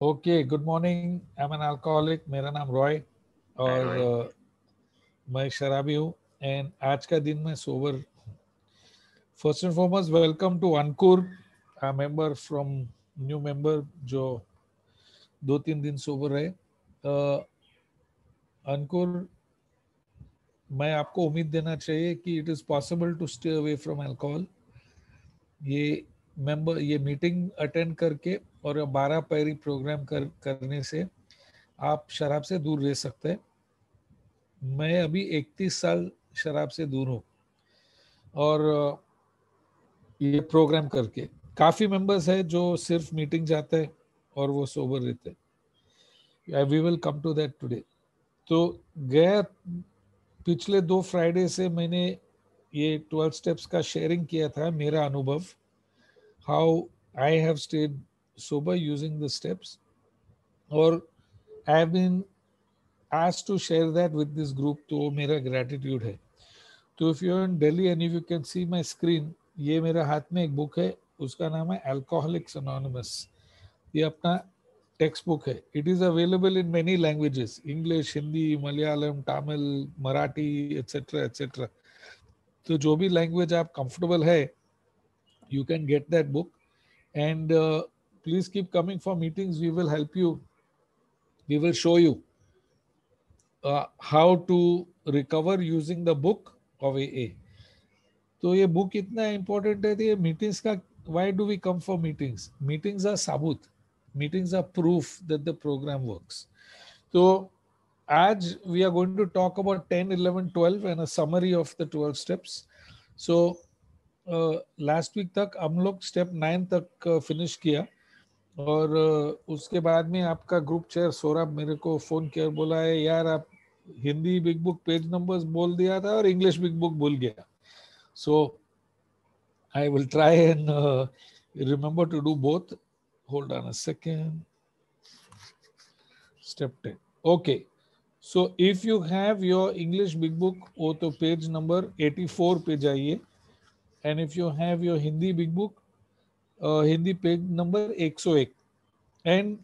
Okay, good morning. I am an alcoholic. मेरा नाम रॉय हाय और रॉय। मैं शराबी हूँ। एंड आज का दिन मैं sober. First and foremost welcome to Ankur, a member from new member जो 2-3 दिन सोबर है। अंकुर, मैं आपको उम्मीद देना चाहिए कि it is possible to stay away from alcohol. ये मीटिंग अटेंड करके और 12 पैरी प्रोग्राम करने से आप शराब से दूर रह सकते हैं। मैं अभी 31 साल शराब से दूर हूँ और ये प्रोग्राम करके काफ़ी मेंबर्स है जो सिर्फ मीटिंग जाते हैं और वो सोबर रहते हैं। We will come to that today. तो गया पिछले 2 फ्राइडे से मैंने ये 12 स्टेप्स का शेयरिंग किया था, मेरा अनुभव, how I have stayed sober using the steps, और I have been asked to share that with this group। तो मेरा ग्रेटिट्यूड है। तो if you are in Delhi and if you can see my screen, ये मेरे हाथ में एक बुक है, उसका नाम है अल्कोहलिक्स अनोनिमस। ये अपना टेक्स्ट बुक है। It is available in many languages, English, Hindi, Malayalam, Tamil, Marathi, etcetera etcetera. तो जो भी लैंग्वेज आप कंफर्टेबल है, you can get that book. And please keep coming for meetings. We will help you, we will show you how to recover using the book of AA। तो ये book इतना important है। तो ये meetings का, why do we come for meetings? Meetings are sabut, meetings are proof that the program works। तो आज we are going to talk about 10, 11, 12 and a summary of the 12 steps। so last week तक हम लोग step 9 तक finish किया और उसके बाद में आपका ग्रुप चेयर सौरभ मेरे को फोन किया और बोला है यार आप Hindi big book page numbers बोल दिया था और इंग्लिश बिग बुक भूल गया। So I will try and remember to do both. Hold on a second. Step 10। Okay, so if you have your English big book, वो तो पेज नंबर 84 पे जाइए। And if you have your Hindi big book, Hindi page number 101। And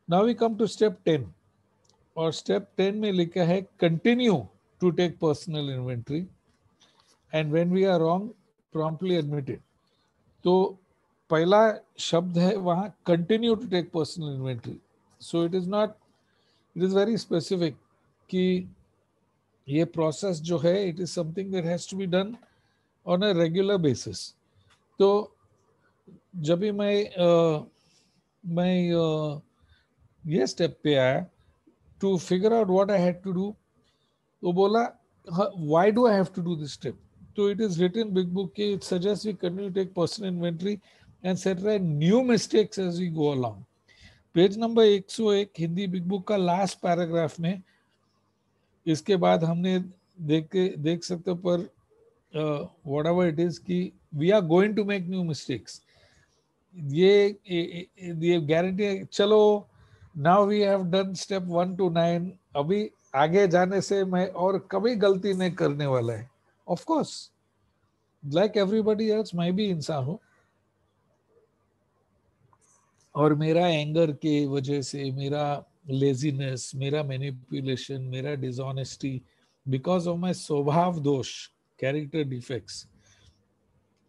now we come to step 10। और step 10 में लिखा है continue to take personal inventory and when we are wrong promptly admit it. तो पहला शब्द है वहां continue to take personal inventory. So it is not, it is very specific कि ये प्रोसेस जो है it is something that has to be done on a regular basis. तो जब भी मैं ये स्टेप पे आया to figure out what I had to do, तो बोला why do I have to do this step. तो it is written big book के it suggest we continue take personal inventory and set right new mistakes as we go along. Page number 101 Hindi big book का last paragraph में इसके बाद हमने देख सकते हो पर व्हाट एवर इट इज कि we are going to make new mistakes. ये गारंटी है। चलो, now we have done step 1 to 9। अभी आगे जाने से मैं और कभी गलती नहीं करने वाला है। Of course like everybody else मैं भी इंसान हूँ और मेरा एंगर के वजह से, मेरा लेजीनेस, मेरा मैनिपुलेशन, मेरा डिसऑनेस्टी, बिकॉज ऑफ माय स्वभाव दोष, character defects,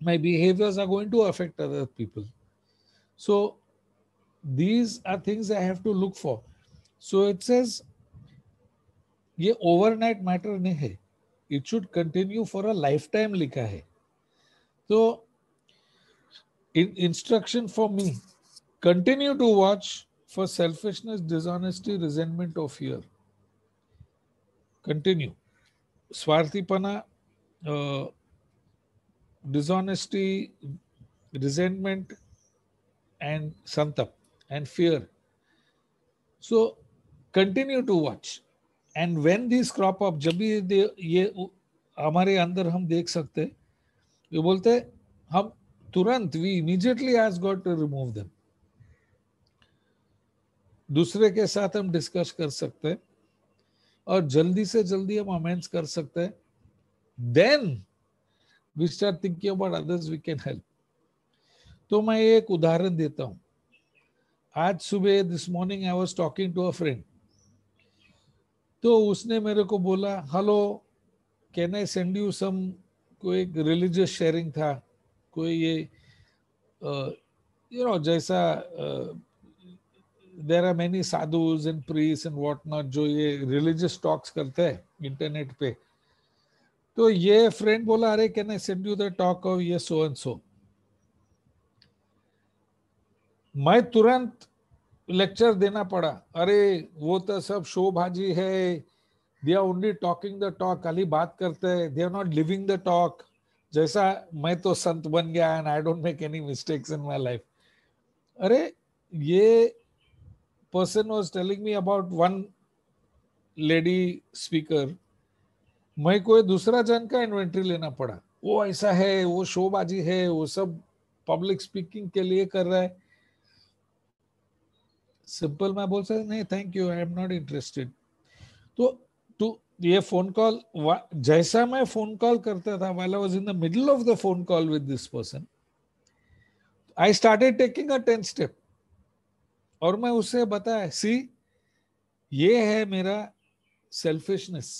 my behaviors are going to affect other people। So these are things I have to look for। So it says ये ओवरनाइट मैटर नहीं है, it should continue for a lifetime लिखा है। तो instruction for me, continue to watch for selfishness, dishonesty, resentment और fear. Continue स्वार्थीपना, dishonesty, resentment and संतप and fear. So continue to watch and when this crop up, जब भी ये हमारे अंदर हम देख सकते, ये बोलते हम तुरंत, we immediately ask God to remove them. दूसरे के साथ हम डिस्कस कर सकते हैं और जल्दी से जल्दी हम अमेंड्स कर सकते हैं। Then we start thinking about others we can help. तो मैं एक उदाहरण देता हूं। आज सुबह this morning I was talking to a friend, तो उसने मेरे को बोला hello can I send you some, कोई एक रिलीजियस शेयरिंग था, कोई ये जैसा there are many sadhus and priest and what not जो ये रिलीजियस टॉक्स करते हैं इंटरनेट पे। तो ये फ्रेंड बोला अरे can I send you the talk of ये सो एंड सो। मैं तुरंत लेक्चर देना पड़ा, अरे वो तो सब शोबाजी है, they are only talking the talk, खाली बात करते हैं, they are not living the talk. जैसा मैं तो संत बन गया and I don't make any mistakes in my life. अरे ये person was telling me about one lady speaker, मैं कोई दूसरा जन का इन्वेंट्री लेना पड़ा, वो ऐसा है, वो शोबाजी है, वो सब पब्लिक स्पीकिंग के लिए कर रहा है। सिंपल मैं बोल सकता नहीं thank you I am not interested. तो ये फोन कॉल, जैसा मैं फोन कॉल करता था, while I was in the middle of the phone call with this person, I started taking a 10 step और मैं उससे बताया सी ये है मेरा सेल्फिशनेस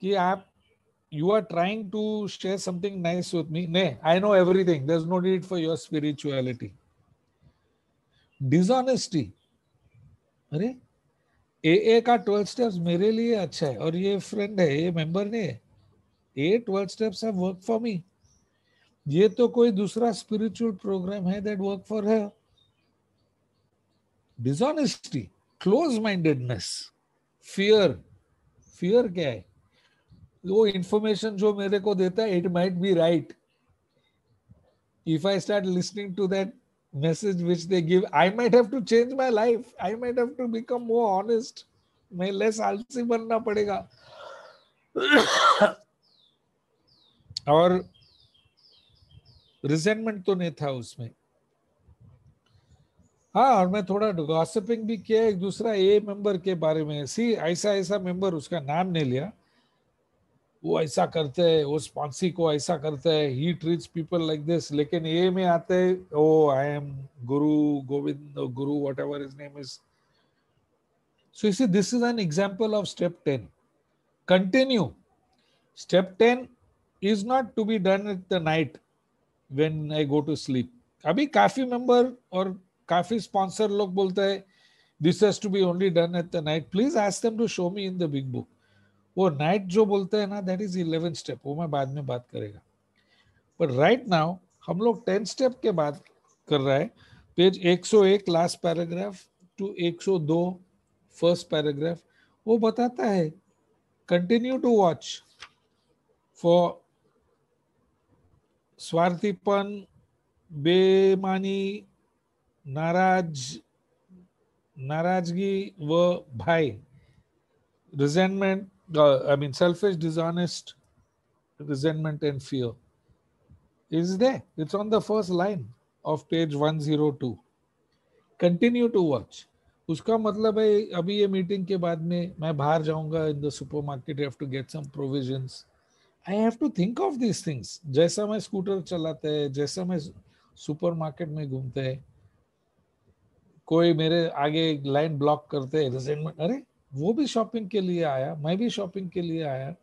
कि आप you are trying to share something nice with me, नहीं I know everything, there's no need for your spirituality. Dishonesty, अरे AA का 12 स्टेप्स मेरे लिए अच्छा है और ये फ्रेंड है, ये मेंबर नहीं है, ये 12 steps have work for me, ये तो कोई दूसरा स्पिरिचुअल प्रोग्राम है that work for her. Dishonesty, close mindedness, fear, fear क्या है, वो इंफॉर्मेशन जो मेरे को देता है it might be right, if I start listening to that message which they give, I might have to change my life, I might have to become more honest, मैं less आलसी बनना पड़ेगा। और रिजेंटमेंट तो नहीं था उसमें। हाँ, और मैं थोड़ा गॉसिपिंग भी किया एक दूसरा ए मेंबर के बारे में, सी ऐसा ऐसा मेंबर, उसका नाम नहीं लिया, वो ऐसा करते हैं, वो स्पॉन्सी को ऐसा करते हैं, ही ट्रीट्स पीपल लाइक दिस, लेकिन ए में आते हैं ओ I am Guru Gobind, Guru whatever his name is. So you see this is an example of step 10, continue. Step 10 is not to be done at the night when I go to sleep. अभी काफी member और काफी sponsor लोग बोलते हैं this has to be only done at the night, please ask them to show me in the big book. वो night जो बोलते हैं ना दैट इज 11 स्टेप, वो मैं बाद में बात करेगा, पर राइट नाउ हम लोग 10 स्टेप के बात कर रहा है। Page 101 last paragraph to 102 first paragraph, वो बताता है कंटिन्यू टू वॉच फॉर स्वार्थीपन, बेमानी, नाराजगी व भय, resentment, I mean selfish, dishonest, resentment and fear is there. It's on the first line of page 102. Continue to watch. उसका मतलब है अभी ये मीटिंग के बाद में मैं बाहर जाऊंगा in the supermarket, have to get some provisions, I have to think of this things. जैसा मैं स्कूटर चलाते हैं, जैसा मैं सुपरमार्केट में घूमते हैं, कोई मेरे आगे लाइन ब्लॉक करते हैं, रिजेंटमेंट, अरे वो भी शॉपिंग के लिए आया, मैं भी शॉपिंग के लिए आया,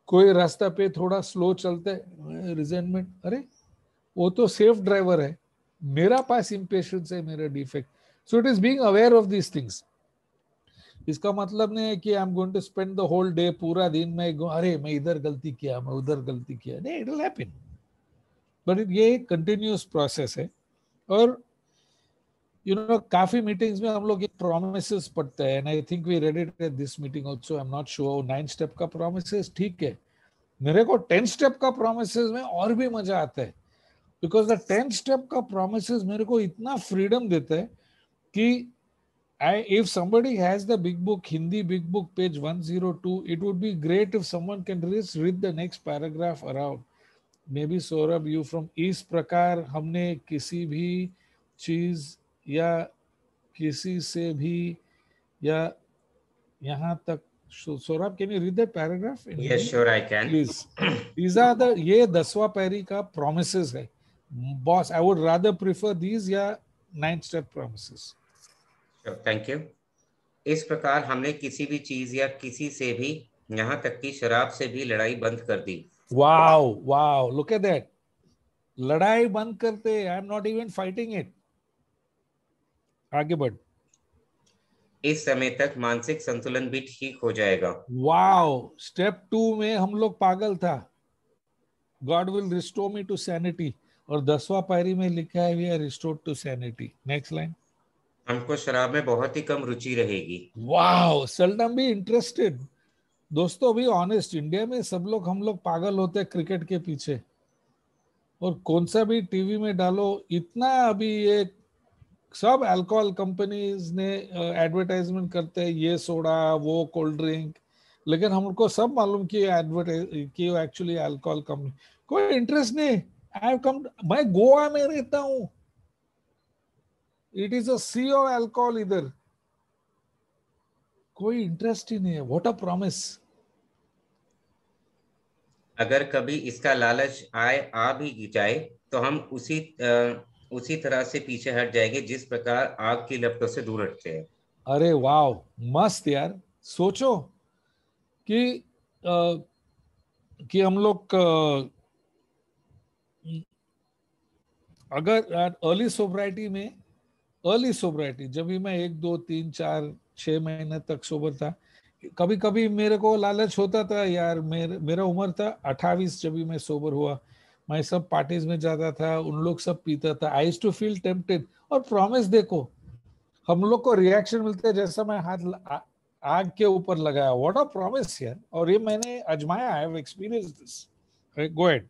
कोई रास्ता पे थोड़ा स्लो चलते है, रिजेंटमेंट, अरे वो तो सेफ ड्राइवर है, मेरा पास इम्पेशंस है, मेरा defect. So it is being aware of these things. इसका मतलब नहीं है कि I am going to spend the whole day, पूरा दिन में अरे मैं इधर गलती किया, मैं उधर गलती किया, नहीं, इट विल हैपन, बट ये कंटिन्यूअस प्रोसेस है। और काफी मीटिंग्स में हम लोग एक प्रोमिसेस पढ़ते हैं, and I think we read it at this meeting also, I am not sure 9 step का प्रोमिसेस ठीक है, मेरे को 10 स्टेप का प्रोमिसेस में और भी मजा आता है, बिकॉज द 10 स्टेप का प्रोमिसेस मेरे को इतना फ्रीडम देता है कि if somebody has the big book, Hindi big book, page 102, it would be great if someone can read the next paragraph around. Maybe Saurabh, you from इस प्रकार हमने किसी भी चीज या किसी से भी या यहाँ तक, Saurabh, can you read that paragraph in Yes, Hindi? sure, I can. Please. These are the, ये 10वां पैरी का promises है, boss. I would rather prefer these या 9 step promises. Thank you. इस प्रकार हमने किसी भी चीज या किसी से भी, यहाँ तक कि शराब से भी लड़ाई बंद कर दी। Wow, look at that. लड़ाई बंद करते, आई am not even fighting it. आगे बढ़। इस समय तक मानसिक संतुलन भी ठीक हो जाएगा। वाओ, स्टेप 2 में हम लोग पागल था, God will restore me to sanity, और 10वां पायरी में लिखा है we are restored to sanity. Next line. हमको शराब में बहुत ही कम रुचि रहेगी। Wow, seldom be interested. दोस्तों अभी ऑनेस्ट, इंडिया में सब लोग, हम लोग पागल होते हैं क्रिकेट के पीछे, और कौन सा भी टीवी में डालो इतना, अभी ये सब अल्कोहल कंपनीज ने एडवर्टाइजमेंट करते हैं, ये सोडा वो कोल्ड ड्रिंक, लेकिन हमको सब मालूम कि एडवर्टाइज कि एक्चुअली अल्कोहल कंपनी, कोई इंटरेस्ट नहीं। आई हैव कम, मैं गोवा में रहता हूँ, it is a sea of alcohol, इधर कोई इंटरेस्ट ही नहीं है। What a promise. अगर कभी इसका लालच आ भी जाए तो हम उसी तरह से पीछे हट जाएंगे जिस प्रकार आग की लपटों से दूर हटते हैं। अरे वाह, मस्त यार। सोचो कि हम लोग अगर अर्ली सोब्राइटी में, अर्ली सोब्राइटी जब भी मैं 1 2 3 4 6 महीने तक सोबर था, कभी कभी मेरे को लालच होता था यार, मेरा उम्र था 28 जब भी मैं सोबर हुआ, मैं सब पार्टीज में जाता था, उन लोग सब पीता था, I used to feel tempted. और प्रॉमिस देखो, हम लोग को रिएक्शन मिलते है जैसा मैं आग के ऊपर लगाया। व्हाट अ प्रॉमिस यार, और ये मैंने आजमाया, I have experienced this. Go ahead.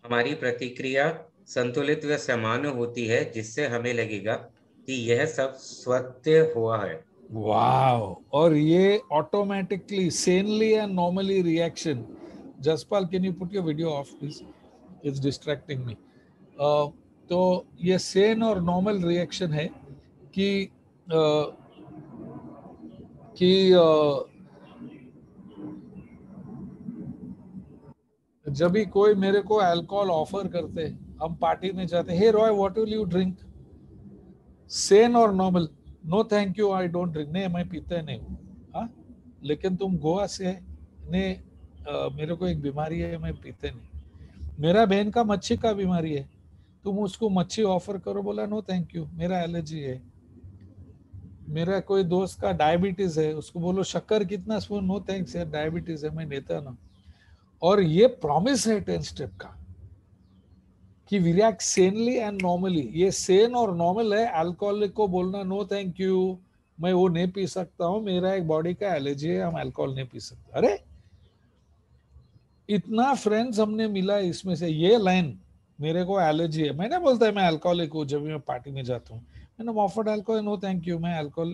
हमारी प्रतिक्रिया संतुलित व सामान्य होती है जिससे हमें लगेगा कि यह सब सत्य हुआ है। वाओ, और ये automatically sanely and normally reaction. Jaspal, can you put your video off please, it's distracting me. तो ये सेन और नॉर्मल रिएक्शन है कि जब भी कोई मेरे को अल्कोहल ऑफर करते, हम पार्टी में जाते, hey Roy what will you drink, sane और normal, no thank you I don't drink, नहीं मैं पीते नहीं हूँ। हाँ, लेकिन तुम गोवा से ने मेरे को एक बीमारी है, मैं पीते नहीं। मेरा बहन का मच्छी का बीमारी है, तुम उसको मच्छी ऑफर करो, बोला नो थैंक यू मेरा एलर्जी है। मेरा कोई दोस्त का डायबिटीज है, उसको बोलो शक्कर कितना स्पून, नो थैंक्स यार डायबिटीज है मैं लेता ना। और ये प्रॉमिस है 10 स्टेप का कि we react Senali and normally. ये सेन और नॉर्मल है, अल्कोहलिक को बोलना नो थैंक यू, मैं वो नहीं पी सकता हूँ, मेरा एक बॉडी का एलर्जी है, हम अल्कोहल नहीं पी सकते। अरे इतना फ्रेंड्स हमने मिला इसमें से, ये लाइन, मेरे को एलर्जी है, मैंने बोलता है मैं अल्कोहलिक हूँ जब भी मैं पार्टी में जाता हूँ, मैंने offered alcohol, no thank you मैं अल्कोहल,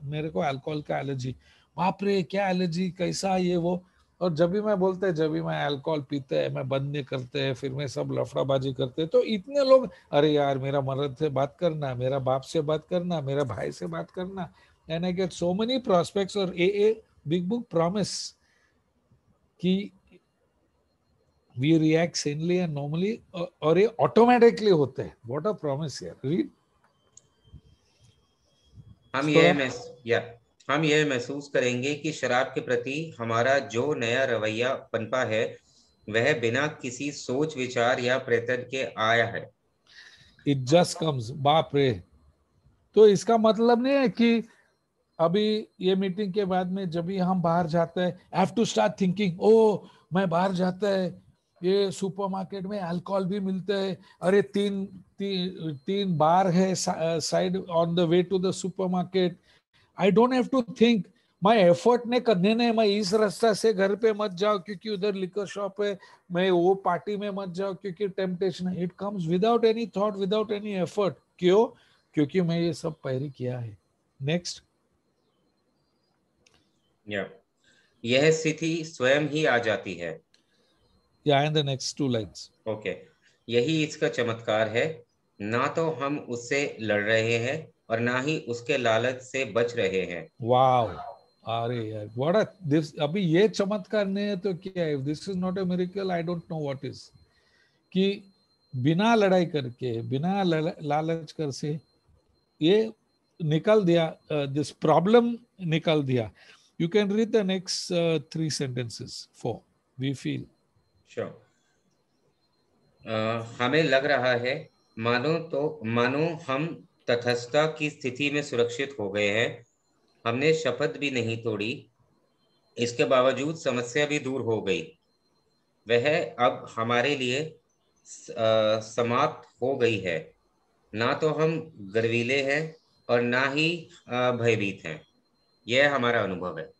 मेरे को अल्कोहल का एलर्जी। बाप रे क्या एलर्जी, कैसा ये वो। और जब भी मैं बोलते हैं, जब भी मैं अल्कोहल पीते हैं, मैं बंद नहीं करते हैं, फिर मैं सब लफड़ाबाजी करते हैं, तो इतने लोग, अरे यार मेरा मर्द से बात करना, मेरा बाप से बात करना, मेरा भाई से बात करना, and I get so many prospects. और ए बिग बुक प्रॉमिस कि we react Senali and normally, और ये ऑटोमेटिकली होते हैं। व्हाट अ प्रॉमिस यार, रीड हम थोड़ा। यह महस या हम यह महसूस करेंगे कि शराब के प्रति हमारा जो नया रवैया पनपा है वह बिना किसी सोच विचार या प्रयत्न के आया है। इट जस्ट कम्स, बाप रे। तो इसका मतलब नहीं है कि अभी ये मीटिंग के बाद में जब भी हम बाहर जाते हैं, हैव टू स्टार्ट थिंकिंग, ओ मैं बाहर जाता है, ये सुपरमार्केट में अल्कोहल भी मिलता है, अरे तीन बार है side on the way to the supermarket, I don't have to think, मैं एफर्ट नहीं करने ने, मैं इस रास्ता से घर पे मत जाओ क्योंकि उधर लिकर शॉप है, मैं वो पार्टी में मत जाओ क्योंकि टेम्पटेशन है। It comes without any thought, without any effort. क्यों? क्योंकि मैं ये सब पहले किया है। नेक्स्ट। या यह स्थिति स्वयं ही आ जाती है। या in the next 2 lines. Okay, यही इसका चमत्कार है। ना तो हम उससे लड़ रहे हैं और ना ही उसके लालच से बच रहे हैं। वाओ, अरे यार व्हाट दिस, अभी ये चमत्कार नहीं है तो क्या है? This is not a miracle, I don't know what is. कि बिना लड़ाई करके, बिना लालच कर से ये निकाल दिया, दिस प्रॉब्लम निकाल दिया. You can read the next 3 sentences. 4. We feel. Sure. हमें लग रहा है मानो हम तटस्थता की स्थिति में सुरक्षित हो गए हैं. हमने शपथ भी नहीं तोड़ी, इसके बावजूद समस्या भी दूर हो गई. वह अब हमारे लिए समाप्त हो गई है. ना तो हम गर्वीले हैं और ना ही भयभीत हैं. यह हमारा अनुभव है.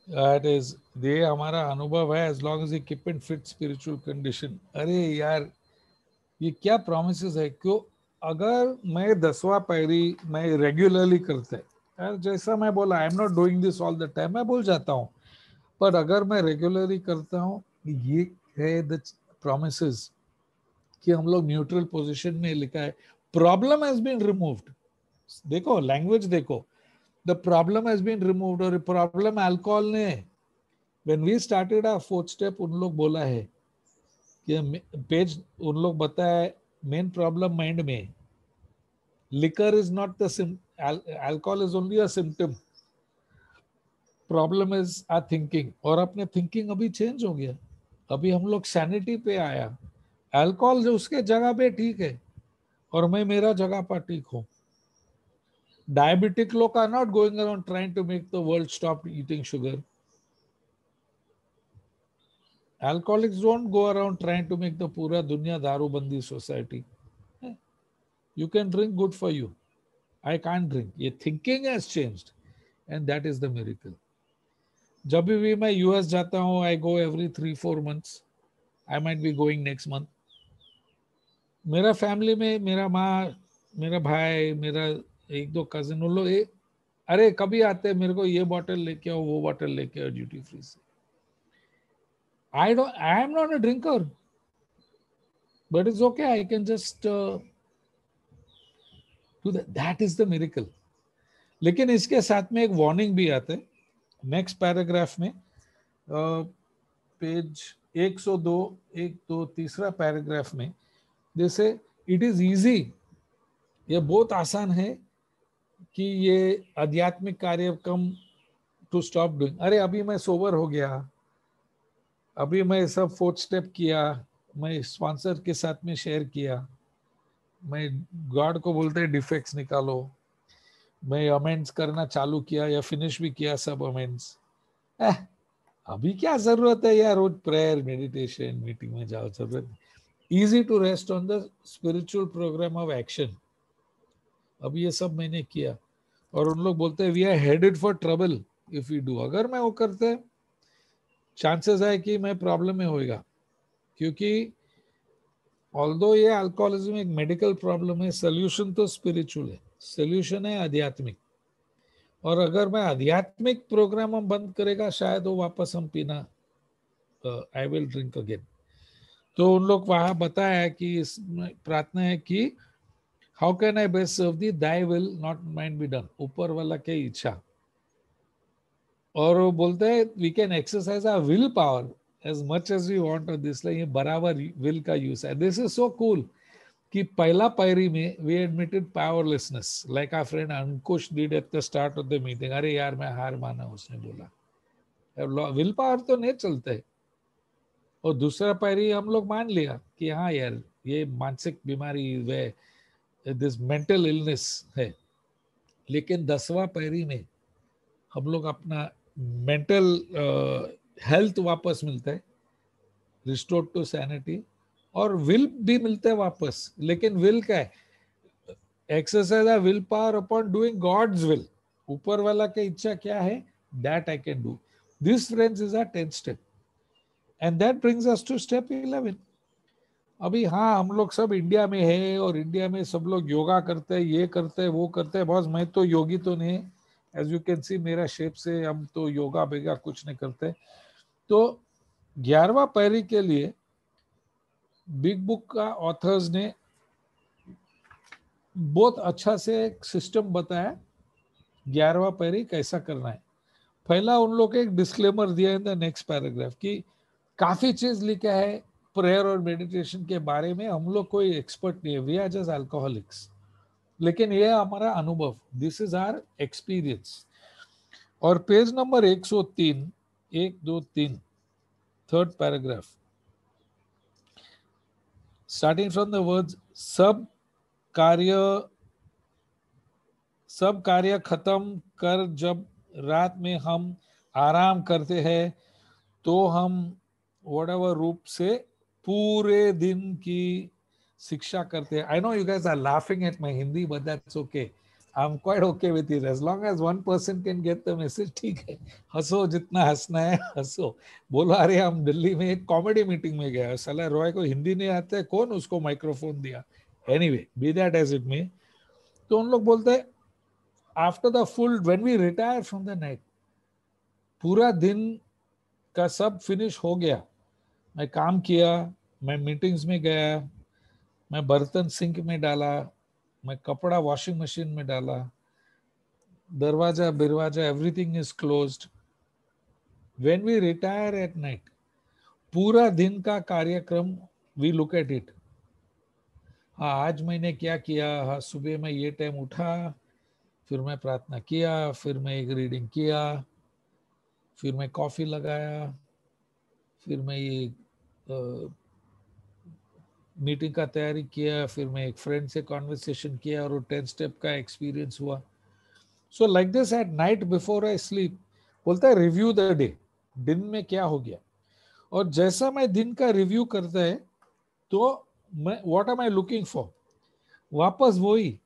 That is, ये हमारा अनुभव है as long as we keep in fit spiritual condition. अरे यार, ये क्या promises है. क्यों, अगर मैं 10वां पैरी मैं रेगुलरली करते, यार जैसा मैं बोला, आई am not doing this all the time, मैं भूल जाता हूँ, पर अगर मैं रेगुलरली करता हूँ, ये है द promises कि हम लोग न्यूट्रल पोजीशन में लिखा है, प्रॉब्लम हैज बीन रिमूव्ड. देखो लैंग्वेज देखो, the problem has been removed. और प्रॉब्लम अल्कोहल ने, when we started our 4th step, उन लोग बोला है कि पेज उन लोग बताया मेन प्रॉब्लम माइंड में, liquor is not the alcohol is only a symptom, problem is our thinking. और अपने थिंकिंग अभी चेंज हो गया, अभी हम लोग सैनिटी पे आया. अल्कोहल जो उसके जगह पे ठीक है और मैं मेरा जगह पर ठीक हूँ. डायबिटिक लोग are not going around trying to make the world stop eating sugar. Alcoholics don't go around trying to make the पूरा दुनिया दारूबंदी society. You can drink, good for you. I can't drink. ये thinking has changed and that is the miracle. जब भी मैं US जाता हूँ, I go every 3-4 months. I might be going next month. मेरा फैमिली में मेरा माँ, मेरा भाई, मेरा 1-2 कजिन, उन लोग अरे कभी आते मेरे को ये बॉटल लेके आओ, वो बॉटल लेके आओ ड्यूटी फ्री से. I am not a drinker, but it's okay. I can just do that. That is the miracle. लेकिन इसके साथ में एक वार्निंग भी आते है नेक्स्ट पैराग्राफ में, पेज 102 तीसरा पैराग्राफ में. जैसे इट इज इजी, ये बहुत आसान है कि ये आध्यात्मिक कार्य कम टू स्टॉप डूइंग. अरे अभी मैं सोबर हो गया, अभी मैं सब 4th स्टेप किया, मैं स्पॉन्सर के साथ में शेयर किया, मैं गॉड को बोलते हैं डिफेक्ट्स निकालो, मैं अमेंड्स करना चालू किया या फिनिश भी किया सब अमेंड्स. अभी क्या जरूरत है यार, रोज प्रेयर मेडिटेशन मीटिंग में जाओ, जरूरत. Easy to rest on the spiritual programme of action. अब ये सब मैंने किया और उन लोग बोलते हैं we are headed for trouble if you do. अगर मैं वो करते, चांसेस है कि मैं प्रॉब्लम में होएगा, क्योंकि ऑल्दो ये अल्कोहलिज्म एक मेडिकल प्रॉब्लम है, सोल्यूशन तो स्पिरिचुअल है, सोल्यूशन है आध्यात्मिक. और अगर मैं आध्यात्मिक प्रोग्राम हम बंद करेगा, शायद वो वापस हम पीना, आई विल ड्रिंक अगेन. तो उन लोग वहां बताया कि इसमें प्रार्थना है कि how can I best serve thee, thy will not mine be done, ऊपर वाला के इच्छा. और वो बोलते हैं we can exercise our will power as much as we want of this. ये बराबर विल का यूज है. दिस इज सो कूल कि पहला पायरी में we admitted powerlessness like our friend Ankush did at the start of the meeting. अरे यार मैं हार माना, उसने बोला विल पावर तो नहीं चलते. और दूसरा पायरी हम लोग मान लिया कि हाँ यार ये मानसिक बीमारी, वे दिस मेंटल इलनेस है. लेकिन 10वां पायरी में हम लोग अपना मेंटल हेल्थ वापस मिलता है, रिस्टोर टू सैनिटी, और विल भी मिलता है वापस. लेकिन विल क्या है, एक्सरसाइज है will power upon doing God's will. ऊपर वाला की इच्छा क्या है, that I can do. This friends is a 10th step and that brings us to step 11. अभी हाँ हम लोग सब इंडिया में है और इंडिया में सब लोग योगा करते हैं, ये करते हैं, वो करते हैं. बॉस मैं तो योगी तो नहीं, एज यू कैन सी मेरा शेप से, हम तो योगा बेगा कुछ नहीं करते. तो 11वां पैरी के लिए बिग बुक का ऑथर्स ने बहुत अच्छा से एक सिस्टम बताया 11वां पैरी कैसा करना है. पहला उन लोग एक डिस्क्लेमर दिया इन द नेक्स्ट पैराग्राफ कि काफी चीज लिखा है, प्रेयर और मेडिटेशन के बारे में हम लोग कोई एक्सपर्ट नहीं है, वी आर जस्ट अल्कोहलिक्स, लेकिन ये हमारा अनुभव, दिस इज आवर एक्सपीरियंस। और page number 103, 1 2 3, third paragraph, starting from the words, सब कार्य खत्म कर जब रात में हम आराम करते हैं तो हम whatever रूप से पूरे दिन की शिक्षा करते हैं। I know you guys are laughing at my Hindi, but that's okay, I am quite okay with it, as long as one person can get the message, ठीक है। हंसो, जितना हंसना है हंसो। बोलो अरे हम दिल्ली में एक कॉमेडी मीटिंग में गया, साला रॉय को हिंदी नहीं आता है, कौन उसको माइक्रोफोन दिया। Anyway, be that as it may, तो उन लोग बोलते हैं after the full, when we retire from the night, पूरा दिन का सब फिनिश हो गया, मैं काम किया, मैं मीटिंग्स में गया, मैं बर्तन सिंक में डाला, मैं कपड़ा वॉशिंग मशीन में डाला, दरवाजा बिरवाजा everything is closed. When we retire at night, पूरा दिन का कार्यक्रम वी लुक एट इट। हाँ, आज मैंने क्या किया, हाँ सुबह मैं ये टाइम उठा, फिर मैं प्रार्थना किया, फिर मैं एक रीडिंग किया, फिर मैं कॉफी लगाया, फिर मैं ये मीटिंग का तैयारी किया, फिर मैं एक फ्रेंड से कॉन्वर्सेशन किया और 10 स्टेप का एक्सपीरियंस हुआ। So like this at night before I sleep, बोलता है रिव्यू द डे, दिन में क्या हो गया। और जैसा मैं दिन का रिव्यू करता है तो मैं what am I looking for, वापस वही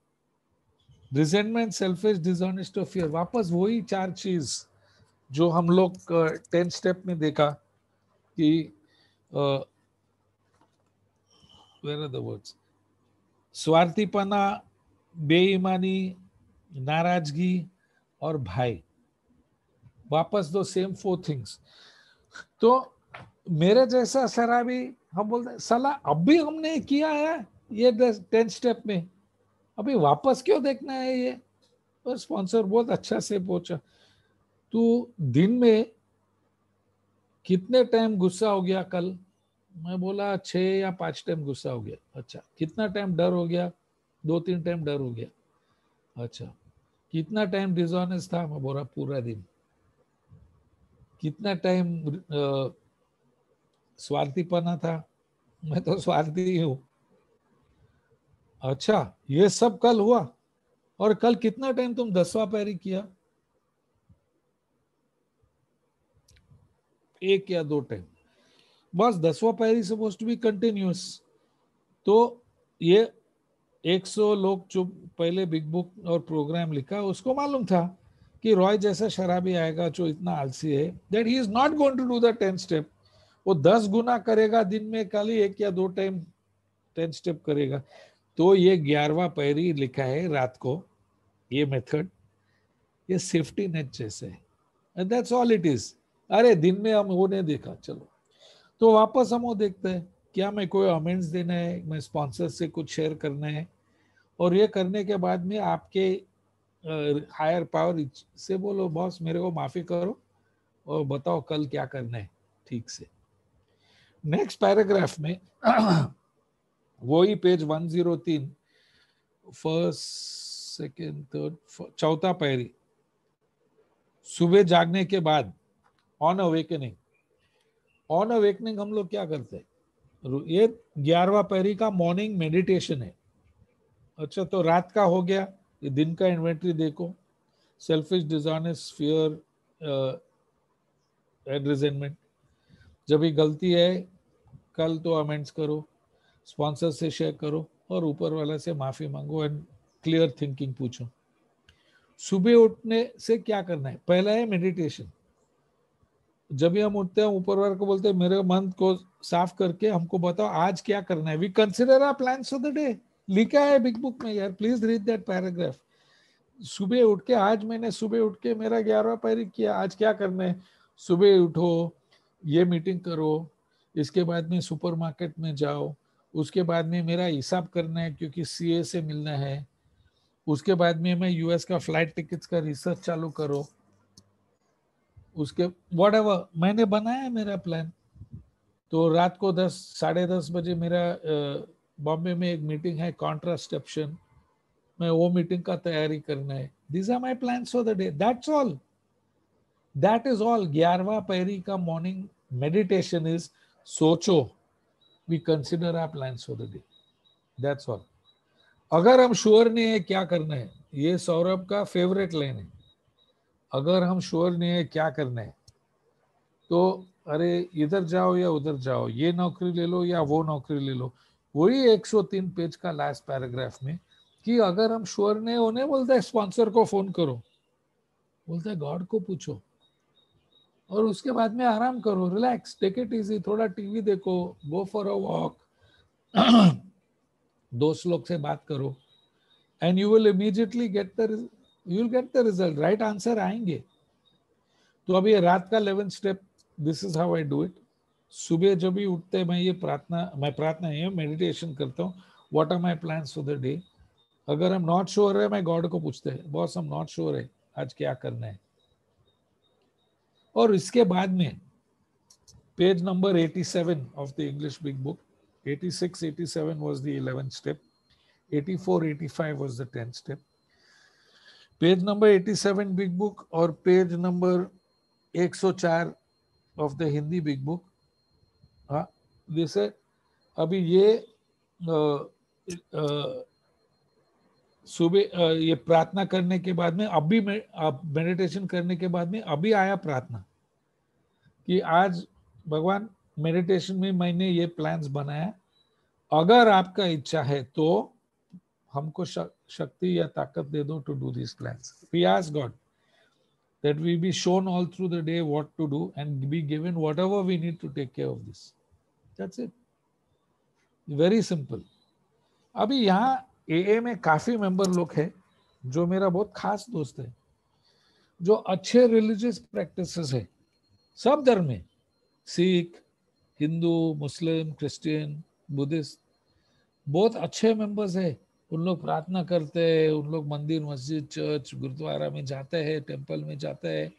रिजेंटमेंट, सेल्फिश, डिसऑनेस्ट और फियर, वापस वही 4 चीज जो हम लोग 10 स्टेप में देखा कि वेयर आर द वर्ड्स, स्वार्थीपना, बेईमानी, नाराजगी और भय, वापस दो सेम 4 थिंग्स। तो मेरे जैसा शराबी हम बोलते हैं साला अभी हमने किया है ये 10 स्टेप में, अभी वापस क्यों देखना है ये। और स्पॉन्सर बहुत अच्छा से पूछा, तू दिन में कितने टाइम गुस्सा हो गया कल। मैं बोला 6 या 5 टाइम गुस्सा हो गया। अच्छा, कितना टाइम डर हो गया, 2-3 टाइम डर हो गया। अच्छा, कितना टाइम डिसऑनेस्ट था, मैं बोला पूरा दिन। कितना टाइम स्वार्थीपना था, मैं तो स्वार्थी ही हूं। अच्छा, ये सब कल हुआ। और कल कितना टाइम तुम 10वां पैरी किया, 1 या 2 टाइम, बस 10वां पैरी सपोज टू बी कंटिन्यूअस। तो ये 100 लोग जो पहले बिग बुक और प्रोग्राम लिखा, उसको मालूम था कि रॉय जैसा शराबी आएगा जो इतना आलसी है, that he is not going to do the 10 step. वो 10 गुना करेगा दिन में, खाली 1 या 2 टाइम 10 स्टेप करेगा। तो ये 11वां पैरी लिखा है रात को, ये मेथड, ये सेफ्टी नेट जैसे है, and that's all it is. अरे दिन में हम वो नहीं देखा, चलो तो वापस हम वो देखते हैं, क्या मैं कोई अमेंड्स देना है, मैं स्पॉन्सर से कुछ शेयर करना है। और ये करने के बाद में आपके हायर पावर से बोलो बॉस मेरे को माफी करो और बताओ कल क्या करना है ठीक से। नेक्स्ट पैराग्राफ में वही पेज 103, फर्स्ट सेकेंड थर्ड, चौथा पैरी, सुबह जागने के बाद, ऑन अवेकनिंग। ऑन अवेकनिंग हम लोग क्या करते हैं, ये 11वां पैरी का मॉर्निंग मेडिटेशन है। अच्छा, तो रात का हो गया, ये दिन का इन्वेंटरी देखो, selfish, dishonest, fear and resentment. जब भी गलती है कल तो अमेंड्स करो, स्पॉन्सर से शेयर करो और ऊपर वाला से माफी मांगो एंड क्लियर थिंकिंग पूछो। सुबह उठने से क्या करना है, पहला है मेडिटेशन। जब भी हम उठते हैं ऊपर वाले को बोलते हैं मेरे मन को साफ करके हमको बताओ आज क्या करना है। We consider our plans for the day, लिखा है बिग बुक में यार, प्लीज रीड दैट पैराग्राफ। सुबह उठ के, आज मैंने सुबह उठ के मेरा 11वां पैरी किया, आज क्या करना है। सुबह उठो, ये मीटिंग करो, इसके बाद में सुपरमार्केट में जाओ, उसके बाद में मेरा हिसाब करना है क्योंकि सीए से मिलना है, उसके बाद में मैं यूएस का फ्लाइट टिकट्स का रिसर्च चालू करो, उसके व्हाटएवर मैंने बनाया है मेरा प्लान। तो रात को 10 साढ़े 10 बजे मेरा बॉम्बे में एक मीटिंग है कॉन्ट्रासेप्शन, मैं वो मीटिंग का तैयारी करना है. These are my plans for the day. That's all. That is all. 11वां पहरी का मॉर्निंग मेडिटेशन इज सोचो. We consider our plans for the day. That's all. अगर हम श्योर नहीं है क्या करना है, ये सौरभ का फेवरेट लाइन है, अगर हम श्योर नहीं है क्या करना है तो अरे इधर जाओ या उधर जाओ, ये नौकरी ले लो या वो नौकरी ले लो. वही 103 पेज का लास्ट पैराग्राफ में कि अगर हम श्योर नहीं होने, बोलता है स्पॉन्सर को फोन करो, बोलता है गॉड को पूछो, और उसके बाद में आराम करो, रिलैक्स, टेक इट इजी, थोड़ा टीवी देखो, गो फॉर अ वॉक, दोस्त लोग से बात करो, and you will immediately get the result. Right answer आएंगे. तो अभी रात का 11 step, this is how I do it. सुबह जब भी उठते मैं प्रार्थना है, मेडिटेशन करता हूँ. What are my plans for the day. अगर हम नॉट श्योर है, मैं गॉड को पूछते हैं, बॉस हम नॉट श्योर है, आज क्या करना है. और इसके बाद में page number 87 of the English big book, 86 87 was the 11th step, 84 85 was the 10th step. Page number 87 big book और page number 104 of the Hindi big book. हाँ, जैसे अभी ये सुबह ये प्रार्थना करने के बाद में, अभी मेडिटेशन करने के बाद में अभी आया प्रार्थना कि आज भगवान मेडिटेशन में मैंने ये प्लान्स बनाया, अगर आपका इच्छा है तो हमको शक्ति या ताकत दे दो to do this plans. We ask God that we be shown all through the day what to do and be given whatever we need to take care of this. That's it. Very simple. अभी यहाँ AA में काफी member लोग हैं जो मेरा बहुत खास दोस्त है, जो अच्छे रिलीजियस प्रैक्टिसेस है, सब धर्म में, सिख, हिंदू, मुस्लिम, क्रिश्चियन, बुद्धिस्ट, बहुत अच्छे मेंबर्स है. उन लोग प्रार्थना करते हैं, उन लोग मंदिर, मस्जिद, चर्च, गुरुद्वारा में जाते हैं, टेंपल में जाते हैं,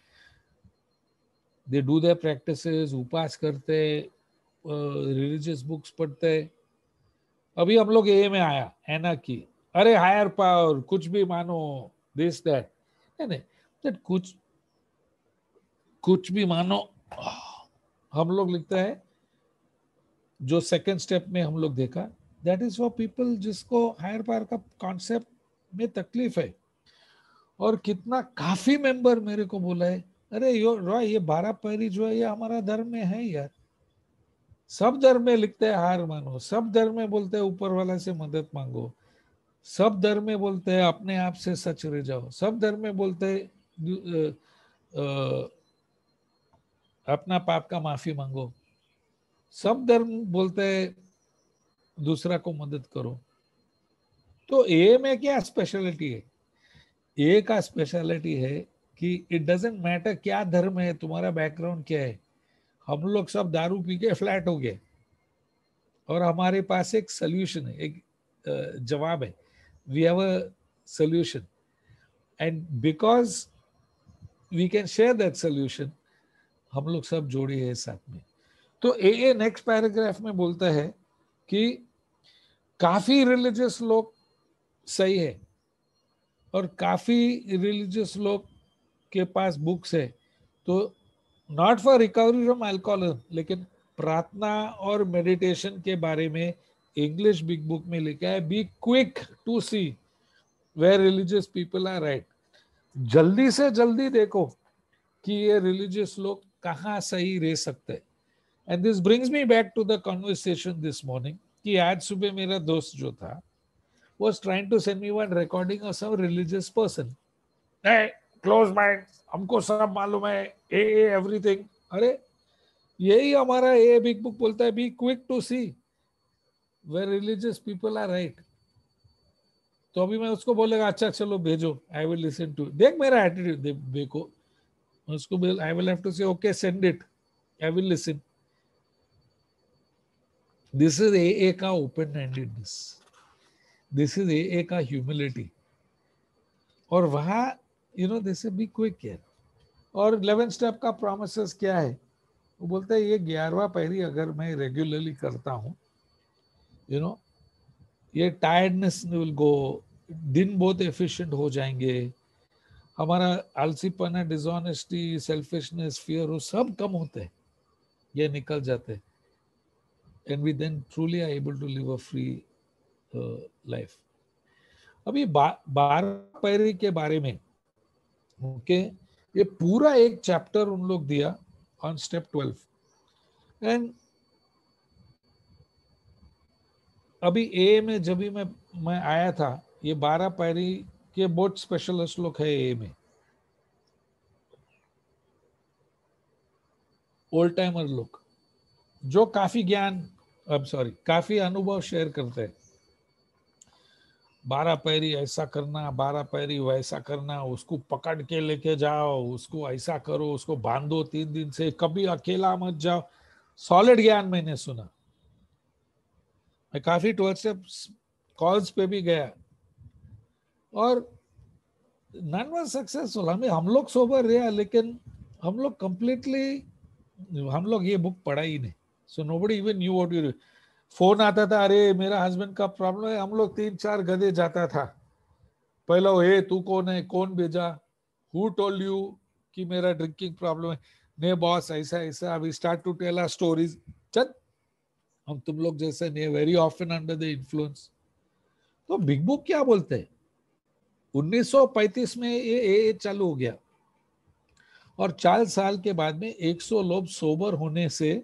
दे डू देयर प्रैक्टिसेस, उपास करते, रिलीजियस बुक्स पढ़ते. अभी हम लोग ये में आया एना की, अरे हायर पावर, कुछ भी मानो, दिस दैट. नहीं, दैट कुछ भी मानो हम लोग लिखता है, जो सेकंड स्टेप में हम लोग देखा, दैट इज फॉर पीपल जिसको हायर पावर का कॉन्सेप्ट में तकलीफ है. और कितना काफी मेंबर मेरे को बोला है, अरे रॉय ये 12 पैरी जो है ये हमारा धर्म में है यार. सब धर्म में लिखते हैं हार मानो, सब धर्म में बोलते हैं ऊपर वाला से मदद मांगो, सब धर्म में बोलते हैं अपने आप से सच रह जाओ, सब धर्म में बोलते हैं अपना पाप का माफी मांगो, सब धर्म बोलते हैं दूसरा को मदद करो. तो ए में क्या स्पेशलिटी है? ए का स्पेशलिटी है कि इट डजंट मैटर क्या धर्म है, तुम्हारा बैकग्राउंड क्या है, हम लोग सब दारू पी के फ्लैट हो गए और हमारे पास एक सोल्यूशन है, एक जवाब है. We have a solution and because we can share that solution, हम लोग सब जोड़े हैं साथ में. तो ए नेक्स्ट पैराग्राफ में बोलता है कि काफी रिलीजियस लोग सही है और काफी रिलीजियस लोग के पास बुक्स है, तो not for recovery from alcoholism, लेकिन प्रार्थना और मेडिटेशन के बारे में इंग्लिश बिग बुक में लिखा है, be quick to see where religious people are right. जल्दी से जल्दी देखो कि ये रिलीजियस लोग कहाँ सही रह सकते हैं. And this brings me back to the conversation this morning कि आज सुबह मेरा दोस्त जो था was trying to send me one recording of some religious person. Hey, close mind, हमको सब मालूम है, ए एवरीथिंग. अरे यही हमारा ए बिग बुक बोलता है, be quick to see where religious people are right. तो अभी मैं उसको बोलेगा अच्छा चलो भेजो, आई विल लिसन टू. देख मेरा एटीट्यूड देखो, उसको I will have to say okay send it, I will listen. This is a का open handedness, this is a का ह्यूमिलिटी. और वहां you know this be quick care. और 11 स्टेप का प्रोमिसेस क्या है? वो बोलता है ये 11वां पहरी अगर मैं रेगुलरली करता हूँ, यू नो, ये टायर्डनेस विल गो, दिन बहुत एफिशिएंट हो जाएंगे, हमारा आलसीपना, डिसऑनेस्टी, सेल्फिशनेस, फियर, वो सब कम होते हैं, ये निकल जाते हैं, and we then truly are able to live a free life. अभी 12 पैरी के बारे में ओके, ये पूरा एक चैप्टर उन लोग दिया ऑन स्टेप 12। एंड अभी ए में जब भी मैं आया था, ये 12 पैरी के बहुत स्पेशलिस्ट लोग है ए में, ओल्ड टाइमर लोग जो काफी ज्ञान, अब सॉरी, काफी अनुभव शेयर करते हैं। 12 पैरी ऐसा करना, 12 पैरी वैसा करना, उसको पकड़ के लेके जाओ, उसको ऐसा करो, उसको बांधो 3 दिन से, कभी अकेला मत जाओ। सॉलिड ज्ञान मैंने सुना। मैं काफी 12 स्टेप्स कॉल्स पे भी गया और नन वाज सक्सेसफुल। हम लोग सोबर रहे, लेकिन हम लोग कंप्लीटली, हम लोग ये बुक पढ़ा ही नहीं। So nobody even knew what you. Phone आता था, अरे मेरा हस्बैंड का प्रॉब्लम है, हम लोग 3-4 गधे जाता था पहला, हे तू कौन है, कौन भेजा, हु टोल्ड यू कि मेरा ड्रिंकिंग प्रॉब्लम है, नहीं बॉस ऐसा ऐसा, we start to tell our stories. चल, हम तुम लोग जैसे नहीं, very often under the influence. तो बिग बुक क्या बोलते हैं, 1935 में ये चालू हो गया और 4 साल के बाद में 100 लोग सोबर होने से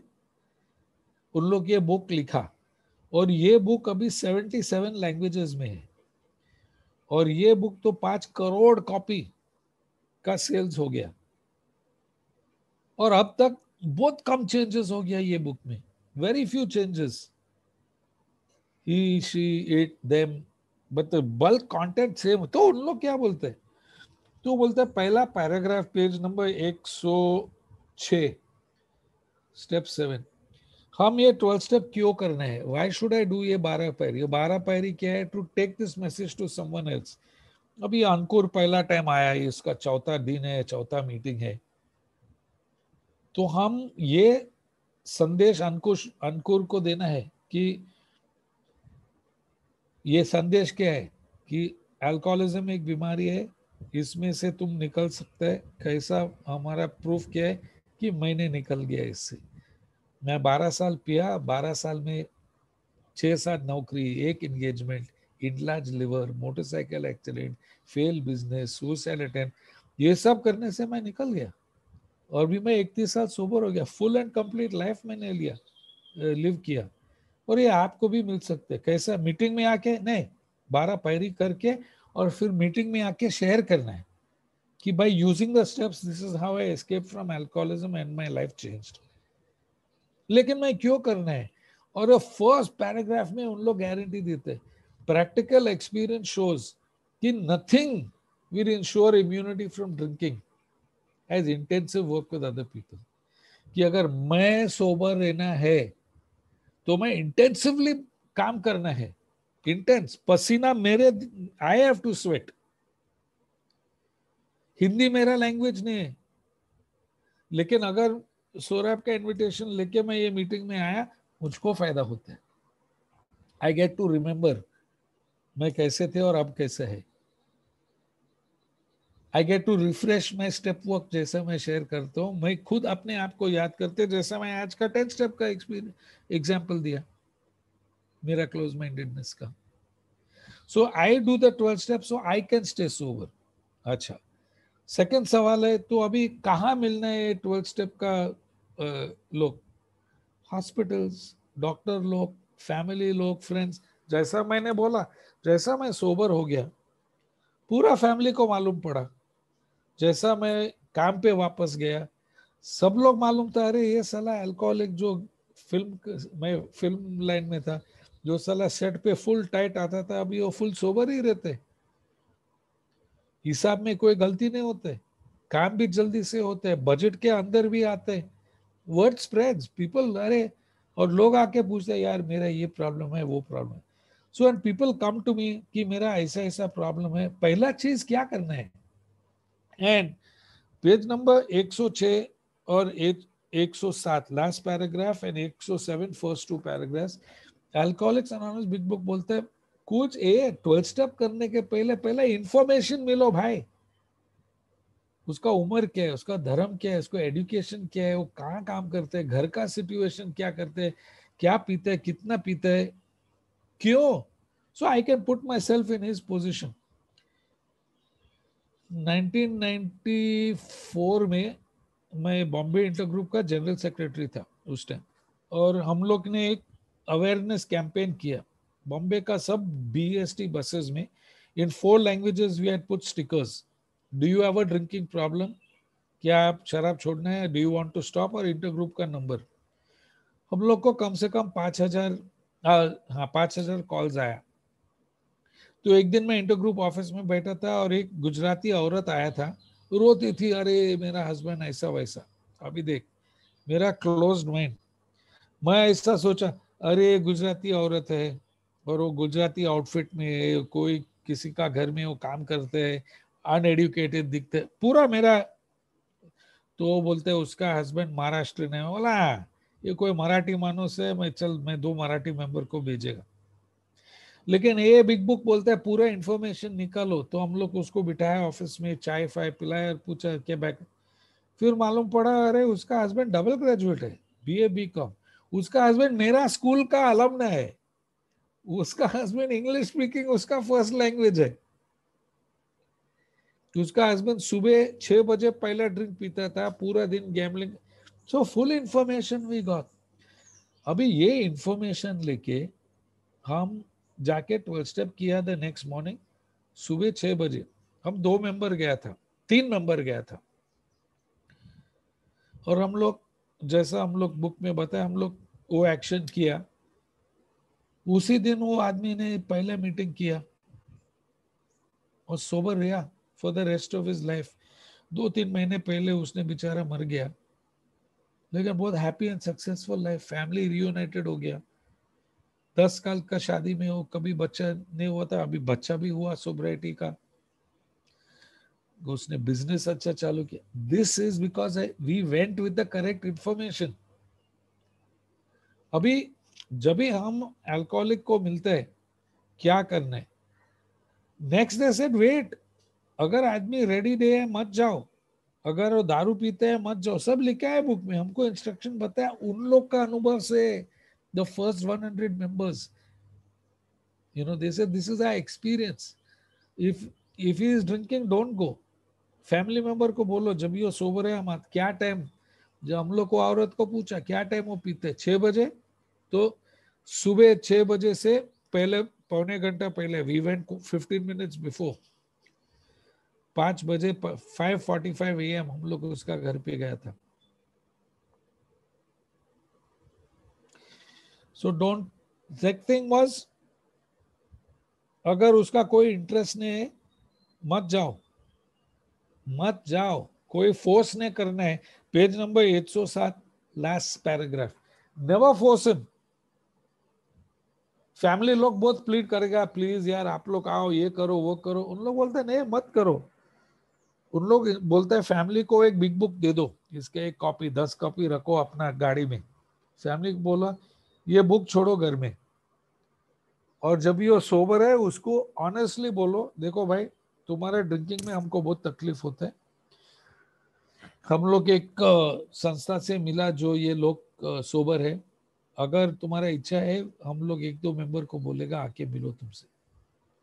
उन लोग ये बुक लिखा, और ये बुक अभी 77 लैंग्वेजेस में है, और ये बुक तो 5 करोड़ कॉपी का सेल्स हो गया। और अब तक बहुत कम चेंजेस हो गया ये बुक में, very few changes, he she it them, but bulk content same. तो उन लोग क्या बोलते हैं, तो बोलते हैं पहला पैराग्राफ पेज नंबर 106 स्टेप 7, हम ये 12 स्टेप क्यों करना है, व्हाई शुड आई डू ये 12 पैरी। ये 12 पैरी क्या है, to take this message to someone else. अभी अंकुर पहला टाइम आया है, इसका चौथा दिन है, चौथा मीटिंग है, तो हम ये संदेश अंकुर को देना है कि ये संदेश क्या है कि अल्कोहलिज्म एक बीमारी है, इसमें से तुम निकल सकते हैं। कैसा, हमारा प्रूफ क्या है कि मैंने निकल गया इससे। मैं 12 साल पिया, 12 साल में 6-7 नौकरी, एक engagement, enlarge liver, motorcycle accident, fail business, suicide attempt, ये सब करने से मैं निकल गया। और भी मैं 31 साल सोबर हो गया, फुल एंड कंप्लीट लाइफ मैंने लिया, लिव किया। और ये आपको भी मिल सकते हैं। कैसा, मीटिंग में आके नहीं, 12 पैरी करके और फिर मीटिंग में आके शेयर करना है कि by using the steps this is how I escape from alcoholism and my life changed. लेकिन मैं क्यों करना है, और फर्स्ट पैराग्राफ में उन लोग गारंटी देते हैं, प्रैक्टिकल एक्सपीरियंस शोज कि nothing will insure immunity from drinking as intensive work with other people. कि अगर मैं सोबर रहना है तो मैं इंटेंसिवली काम करना है, इंटेंस, पसीना मेरे, I have to sweat. Hindi मेरा लैंग्वेज नहीं है, लेकिन अगर सौरभ का इनविटेशन लेके मैं ये मीटिंग में आया, मुझको फायदा होता है। आई गेट टू रिमेम्बर मैं कैसे थे और अब कैसे है। I get to refresh my step work, जैसे मैं शेयर करता हूँ, मैं खुद अपने आप को याद करते, जैसा मैं आज का 10 स्टेप का एग्जाम्पल दिया मेरा क्लोज माइंडेडनेस का। So I do the 12 step so I can stay sober. अच्छा, सेकंड सवाल है, तो अभी कहाँ मिलना है 12 स्टेप का लोग, हॉस्पिटल्स, डॉक्टर लोग, फैमिली लोग, फ्रेंड्स। जैसा मैंने बोला, जैसा मैं सोबर हो गया पूरा फैमिली को मालूम पड़ा, जैसा मैं काम पे वापस गया सब लोग मालूम था, अरे ये साला अल्कोहलिक जो मैं फिल्म लाइन में था, जो साला सेट पे फुल टाइट आता था, अभी वो फुल सोबर ही रहते, हिसाब में कोई गलती नहीं होते, काम भी जल्दी से होते हैं, बजट के अंदर भी आते हैं, वर्ड स्प्रेड्स, पीपल, अरे, और लोग आके पूछते हैं यार मेरा ये प्रॉब्लम है, वो प्रॉब्लम है। So and people come to me कि मेरा ऐसा ऐसा प्रॉब्लम है, पहला चीज क्या करना है। एंड पेज नंबर 106 और 107 last paragraph and 107 first 2 paragraphs. Alcoholics anonymous big book बोलते हैं कुछ 12 स्टेप करने के पहले पहले इंफॉर्मेशन मिलो भाई। उसका उम्र क्या है, उसका धर्म क्या है, उसको एजुकेशन क्या है, वो कहाँ काम करते हैं, घर का सिचुएशन क्या करते हैं, क्या पीते हैं, कितना पीते हैं, क्यों। So I can put myself in his position. 1994 में मैं बॉम्बे इंटर ग्रुप का जनरल सेक्रेटरी था उस टाइम, और हम लोग ने एक अवेयरनेस कैंपेन किया बॉम्बे का सब बीएसटी बसेस में। In 4 languages we had put stickers, do you have a drinking problem, क्या आप शराब छोड़ना है, do you want to stop, और इंटर ग्रुप का नंबर। हम लोग को कम से कम 5,000 5,000 कॉल्स आया। तो एक दिन मैं इंटर ग्रुप ऑफिस में बैठा था और एक गुजराती औरत आया था, रोती थी, अरे मेरा हस्बैंड ऐसा वैसा। अभी देख मेरा क्लोज्ड माइंड, मैं ऐसा सोचा, अरे गुजराती औरत है और वो गुजराती आउटफिट में है, कोई किसी का घर में वो काम करते हैं, अनएडुकेटेड दिखते, पूरा मेरा। तो वो बोलते उसका हस्बैंड महाराष्ट्र ने, बोला ये कोई मराठी मानुस है, मैं 2 मराठी मेंबर को भेजेगा। लेकिन ये बिग बुक बोलता है पूरा इंफॉर्मेशन निकालो। तो हम लोग उसको बिठाया ऑफिस में, चाय फाय पिलाया और पूछा क्या बैक। फिर मालूम पड़ा अरे उसका हस्बैंड डबल ग्रेजुएट है, बीए बीकॉम। उसका हस्बैंड मेरा स्कूल का अलमना है, उसका हस्बैंड इंग्लिश स्पीकिंग उसका फर्स्ट लैंग्वेज है। उसका हस्बैंड सुबह 6 बजे पहला ड्रिंक पीता था, पूरा दिन gambling. So full information we got. अभी ये इंफॉर्मेशन लेके हम जाके 12 स्टेप किया द नेक्स्ट मॉर्निंग सुबह 6 बजे। हम 2 मेंबर गया था, 3 मेंबर गया था, और हम लोग जैसा हम लोग बुक में बताया हम लोग वो एक्शन किया। उसी दिन वो आदमी ने पहले मीटिंग किया और सोबर रहा for the rest of his life. 2-3 महीने पहले उसने बेचारा मर गया, लेकिन बहुत happy and successful life, family reunited हो गया। 10 साल का शादी में वो कभी बच्चा नहीं हुआ था, अभी बच्चा भी हुआ सोब्राइटी का। उसने बिजनेस अच्छा चालू किया। This is because we went with the correct information. अभी जब भी हम अल्कोहलिक को मिलते हैं क्या करना है, नेक्स्ट डे सेड वेट, अगर आदमी रेडी डे है मत जाओ, अगर वो दारू पीते हैं मत जाओ, सब लिखा है बुक में, हमको इंस्ट्रक्शन बताया उन लोग का अनुभव से। The first 100 members, they said this is our experience. If he is drinking, don't go. Family member को बोलो जब ये सोबर है मत। क्या टाइम, जब हम लोग को औरत को पूछा क्या टाइम वो पीते, 6 बजे, तो सुबह 6 बजे से पहले पौने घंटा पहले, वी वेंट 15 मिनट्स बिफोर, 5 बजे 5:45 AM हम लोग उसका घर पे गया था। So don't, second thing was, अगर उसका कोई इंटरेस्ट नहीं है मत जाओ, मत जाओ, कोई फोर्स नहीं करना है। Page number 107 last paragraph, never force him. Family लोग बहुत प्लीड करेगा, प्लीज यार आप लोग आओ, ये करो वो करो, उन लोग बोलते नहीं मत करो। उन लोग बोलते हैं फैमिली को एक बिग बुक दे दो, इसके एक कॉपी 10 कॉपी रखो अपना गाड़ी में। फैमिली को बोला ये बुक छोड़ो घर में, और जब ये सोबर है उसको ऑनेस्टली बोलो देखो भाई तुम्हारे ड्रिंकिंग में हमको बहुत तकलीफ होता है, हम लोग एक संस्था से मिला जो ये लोग सोबर है, अगर तुम्हारा इच्छा है हम लोग 1-2 मेंबर को बोलेगा आके मिलो तुमसे,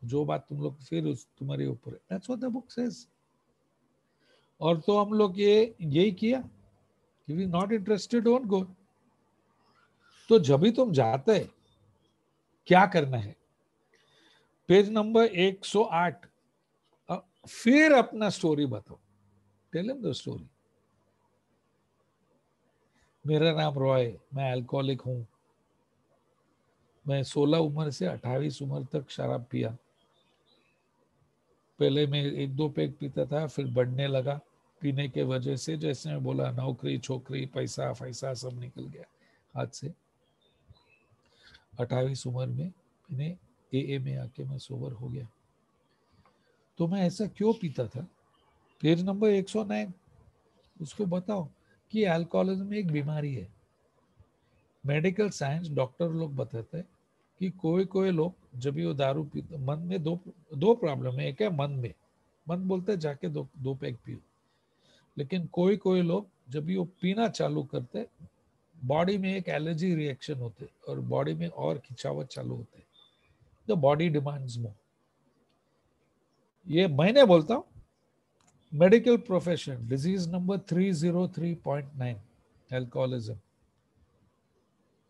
जो बात तुम लोग फिर तुम्हारे ऊपर है। That's what the book says. और तो हम लोग यही किया कि we not interested, don't go. तो जब भी तुम जाते है क्या करना है, पेज नंबर 108, फिर अपना स्टोरी बताओ, टेल हिम द स्टोरी। मेरा नाम रॉय, मैं अल्कोहलिक हूं, मैं 16 उम्र से 28 उम्र तक शराब पिया। पहले मैं 1-2 पैग पीता था, फिर बढ़ने लगा पीने के वजह से, जैसे मैं बोला नौकरी छोकरी पैसा फैसा सब निकल गया हाथ से। 28 उम्र में मैंने ए में आके मैं सोबर हो गया। तो मैं ऐसा क्यों पीता था, पेज नंबर 109, उसको बताओ। कि अल्कोहलिज्म एक बीमारी है। मेडिकल साइंस डॉक्टर लोग बताते हैं कि कोई कोई लोग जब ये दारू पीते, मन में दो दो प्रॉब्लम है। एक है मन में, मन बोलते हैं जाके दो दो पैक पियो। लेकिन कोई कोई लोग जब ये पीना चालू करते, बॉडी में एक एलर्जी रिएक्शन होते और बॉडी में और खिंचावट चालू होते, द बॉडी डिमांड्स मोर। ये मैंने बोलता हूँ medical profession, disease number 303.9, alcoholism,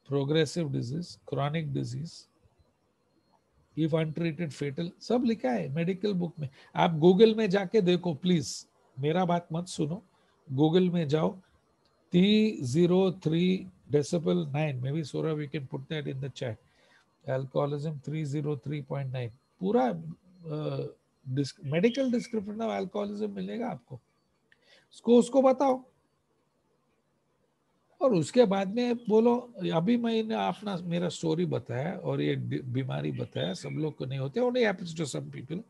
progressive disease, chronic disease, if untreated fatal, सब लिखा है मेडिकल बुक में। आप गूगल में जाके देखो प्लीज, मेरा बात मत सुनो, गूगल में जाओ, 303.9, maybe Sora we can put that in the chat, alcoholism 303.9, पूरा मेडिकल डिस्क्रिप्शन ऑफ अल्कोहलिज्म मिलेगा आपको। उसको बताओ और उसके बाद में बोलो। अभी मैंने अपना मेरा स्टोरी बताया और ये बीमारी बताया, सब लोग को नहीं होते, only happens to some people।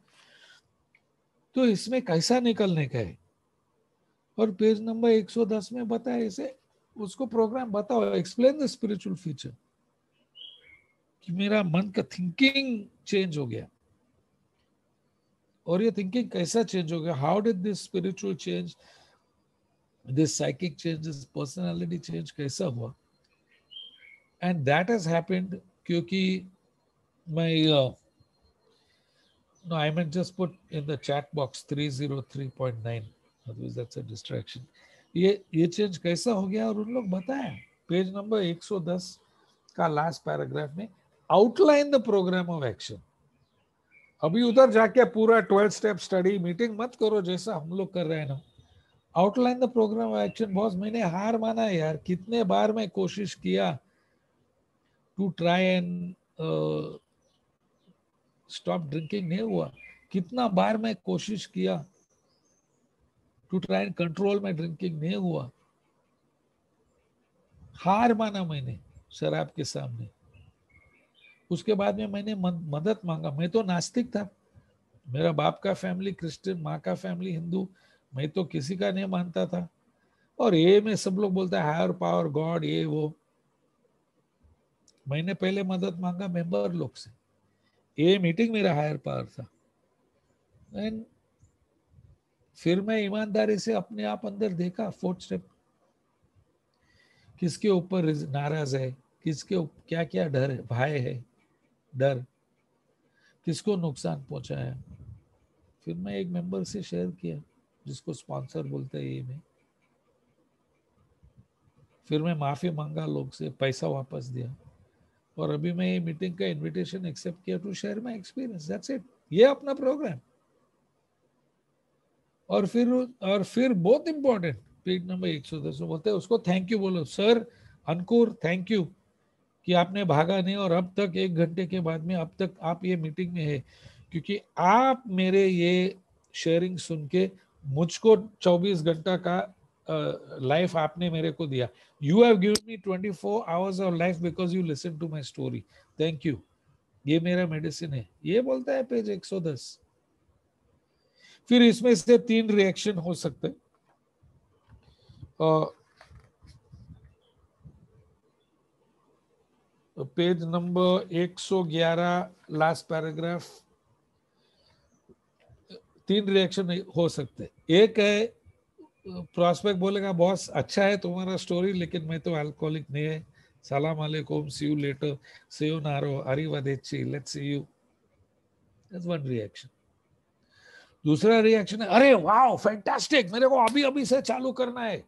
तो इसमें कैसा निकलने का है, और पेज नंबर 110 में बताया इसे, उसको प्रोग्राम बताओ, एक्सप्लेन द स्पिरिचुअल फीचर, कि मेरा मन का थिंकिंग चेंज हो गया। और ये थिंकिंग कैसा चेंज हो गया, how did this spiritual change, this psychic change, this personality change कैसा हुआ। एंड दैट हैज हैपेंड क्योंकि मैं no, I meant just put in the chat box 303.9, otherwise that's a distraction। ये चेंज कैसा हो गया और उन लोग बताया पेज नंबर 110 का लास्ट पैराग्राफ में, outline the programme of action. अभी उधर जाके पूरा 12 स्टेप स्टडी मीटिंग मत करो जैसा हम लोग कर रहे हैं ना। Outline the programme of action. Boss मैंने हार माना है यार, कितने बार मैं कोशिश किया to try and stop drinking, नहीं हुआ। कितना बार मैं कोशिश किया to try and control my drinking, नहीं हुआ। हार माना मैंने शराब के सामने। उसके बाद में मैंने मदद मांगा। मैं तो नास्तिक था, मेरा बाप का फैमिली क्रिश्चियन, माँ का फैमिली हिंदू, मैं तो किसी का नहीं मानता था। और ये में सब लोग बोलता है हायर पावर गॉड ये वो। मैंने पहले मदद मांगा मेंबर लोग से, ये मीटिंग मेरा हायर पावर था। एंड फिर मैं ईमानदारी से अपने आप अंदर देखा, फोर्थ स्टेप, किसके ऊपर नाराज है, किसके क्या क्या डर है, भय है, डर, किसको नुकसान पहुंचाया। फिर मैं एक मेंबर से शेयर किया जिसको स्पॉन्सर बोलते हैं ये में। फिर मैं माफी मांगा लोग से, पैसा वापस दिया, और अभी मैं ये मीटिंग का इनविटेशन एक्सेप्ट किया to share my experience, that's it. ये अपना प्रोग्राम। और फिर बहुत इंपॉर्टेंट, पेज नंबर 110 बोलते हैं उसको थैंक यू बोलो, सर अंकुर थैंक यू कि आपने भागा नहीं और अब तक 1 घंटे के बाद में अब तक आप ये मीटिंग में है, क्योंकि आप मेरे ये शेयरिंग सुन के मुझको 24 घंटा का लाइफ आपने मेरे को दिया। You have given me 24 hours of life because you listen to my story, thank you, ये मेरा मेडिसिन है। ये बोलता है पेज 110। फिर इसमें से 3 रिएक्शन हो सकते। Page number 111 last paragraph, 3 reaction हो सकते। एक है प्रॉस्पेक्ट बोलेगा बॉस अच्छा है तुम्हारा स्टोरी, लेकिन मैं तो अल्कोहलिक नहीं है, सलाम अलैकुम, see you later, see you नारो, अरिवदेची, let's see you. That's one reaction. दूसरा रिएक्शन है अरे वाओ फैंटास्टिक, मेरे को अभी अभी से चालू करना है।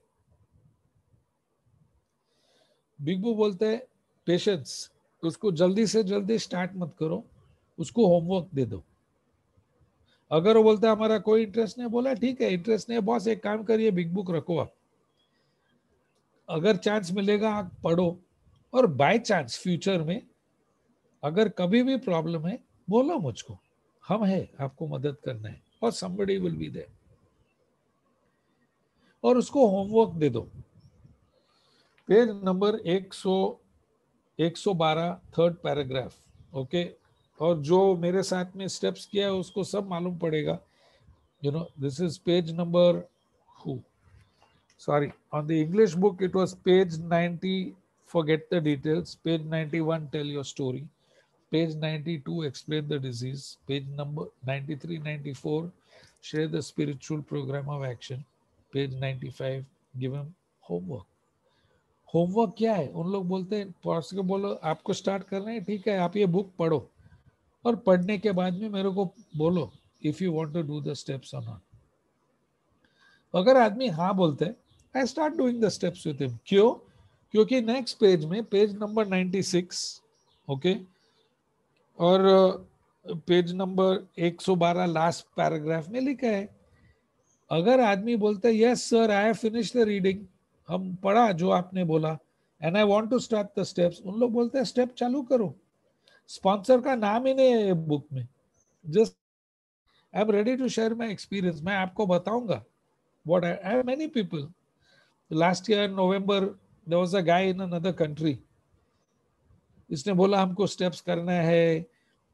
बिग बोलते हैं पेशेंस, उसको जल्दी से जल्दी स्टार्ट मत करो, उसको होमवर्क दे दो। अगर वो बोलता है हमारा कोई इंटरेस्ट नहीं, बोला ठीक है इंटरेस्ट नहीं है बॉस, एक काम करिए बिग बुक रखो आप, अगर चांस मिलेगा आप पढ़ो, और बाय चांस फ्यूचर में अगर कभी भी प्रॉब्लम है बोलो मुझको, हम है आपको मदद करना है, और somebody will be there। और उसको होमवर्क दे दो। Page number 112 third paragraph, okay. और जो मेरे साथ में स्टेप्स किया है उसको सब मालूम पड़ेगा, this is page number Sorry, on the English book it was page 90, forget the details. Page 91, tell your story. Page 92, explain the disease. Page number 93, 94, share the spiritual program of action. Page 95, give him homework. Homework क्या है? उन लोग बोलते हैं POS के बोलो आपको start करना है, ठीक है, आप ये बुक पढ़ो और पढ़ने के बाद में मेरे को बोलो if you want to do the steps और नॉट. अगर आदमी हाँ बोलते हैं, I start doing the steps with him. क्यों? क्योंकि नेक्स्ट पेज में, पेज नंबर 96, ओके, और पेज नंबर 112 लास्ट पैराग्राफ में लिखा है, अगर आदमी बोलता है yes sir I have finish the reading, हम पढ़ा जो आपने बोला, and I want to start the steps, उन लोग बोलते हैं स्टेप चालू करो. स्पॉन्सर का नाम ही नहीं है बुक में. Just I am ready to share my experience. मैं आपको बताऊंगा what I have many people. Last year in November there was a guy in another country. इसने बोला हमको स्टेप्स करना है.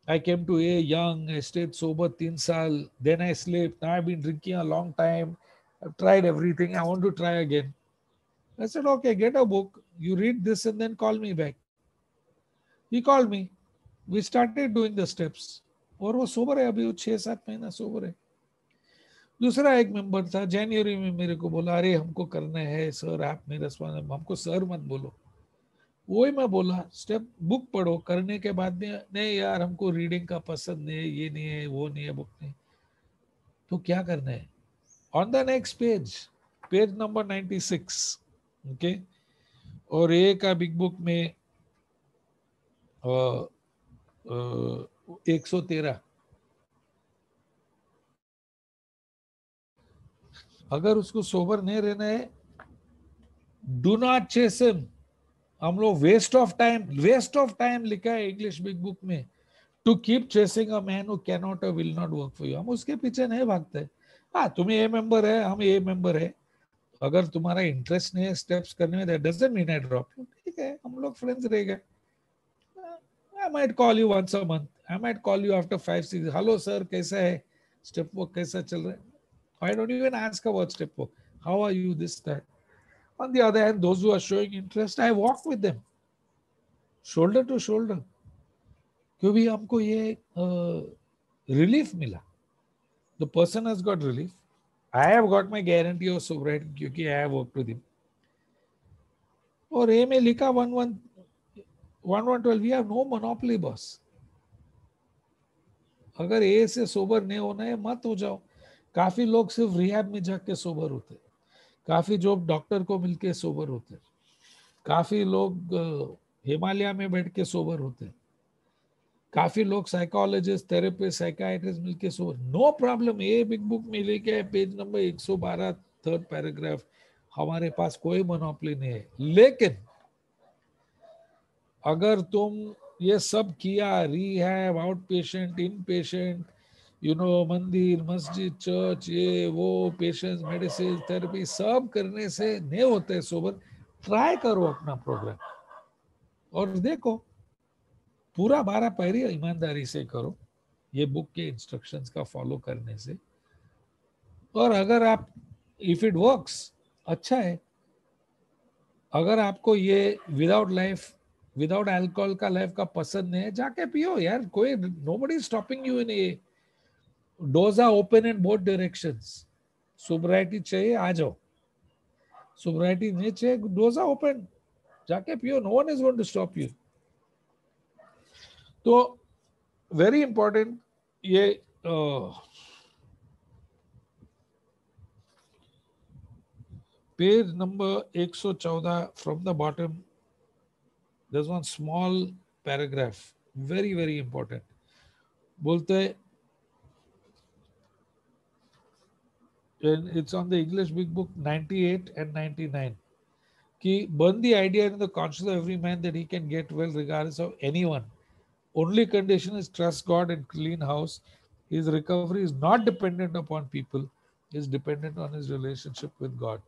I came to A young, I stayed sober 3 साल, then I slept. Now I've been drinking a long time. I've tried everything. I want to try again. I said, okay, get a book. You read this and then call me back. He called me. We started doing the steps. और वो sober है अभी, वो 6-7 महीना sober है. दूसरा एक member था, जनवरी में मेरे को बोला अरे हमको करना है सर, आप मेरे हमको सर मत बोलो. वही मैं बोला स्टेप बुक पढ़ो. करने के बाद में नहीं यार हमको रीडिंग का पसंद नहीं है, ये नहीं है, वो नहीं है, बुक नहीं. तो क्या करना है? On the next page, page number 96, okay, और ए का बिग बुक में 113. अगर उसको सोबर नहीं रहना है, डू नॉट चेस हिम. हम लोग वेस्ट ऑफ टाइम लिखा है इंग्लिश बिग बुक में, to keep chasing a man who can not और will not work for you. हम उसके पीछे नहीं भागते. हाँ, तुम्हें ए मेंबर है, हम ए मेंबर है, अगर तुम्हारा इंटरेस्ट नहीं है स्टेप्स करने में, that doesn't mean I drop you. ठीक है, हम लोग फ्रेंड्स रह गए. I might call you once a month, I might call you after 5-6, hello sir कैसा है, स्टेप वर्क कैसा चल रहा है. I don't even ask about step work, how are you, this that. On the other hand, those who are showing interest, I walk with them, shoulder to shoulder. क्योंकि हमको ये relief मिला. The person has got relief. I have got my guarantee of sobriety क्योंकि I have worked with him. और ए में लिखा 1112. We have no monopoly, boss. अगर ए से सोबर नहीं होना है मत हो जाओ. काफी लोग सिर्फ रिहैब में जाके सोबर होते, काफी जो डॉक्टर को मिलके सोबर होते, काफी लोग हिमालय में बैठ के सोबर होते, काफी लोग साइकोलॉजिस्ट, थेरेपिस्ट, साइकाइट्रिस्ट मिलके सोबर. No problem. ये बिग बुक में लेके पेज नंबर 112 थर्ड पैराग्राफ. हमारे पास कोई मोनोपोली नहीं है. लेकिन अगर तुम ये सब किया, rehab, out patient, in patient, you know, मंदिर, मस्जिद, चर्च, ये वो, पेशेंट्स, मेडिसिन, थेरेपी, सब करने से नहीं होते सोबर. ट्राई करो अपना प्रोग्राम और देखो. पूरा 12 पैरी ईमानदारी से करो, ये बुक के इंस्ट्रक्शंस का फॉलो करने से. और अगर आप, इफ इट वर्क्स, अच्छा है. अगर आपको ये विदाउट अल्कोहल का लाइफ का पसंद नहीं है, जाके पियो यार. कोई, nobody is stopping you in A. Doors are open in both directions. Sobriety चाहिए आ जाओ, सोब्राइटी नहीं चाहिए, डोर्स आर ओपन, जाके पियो. No one is going to stop you. तो वेरी इंपॉर्टेंट ये page number 114 from the bottom, there's one small paragraph, very important. बोलते हैं, it's on the English big book 98 and 99, कि burn the idea in the conscience of every man that he can get well regardless of anyone. Only condition is trust God and clean house. His recovery is not dependent upon people, is dependent on his relationship with God.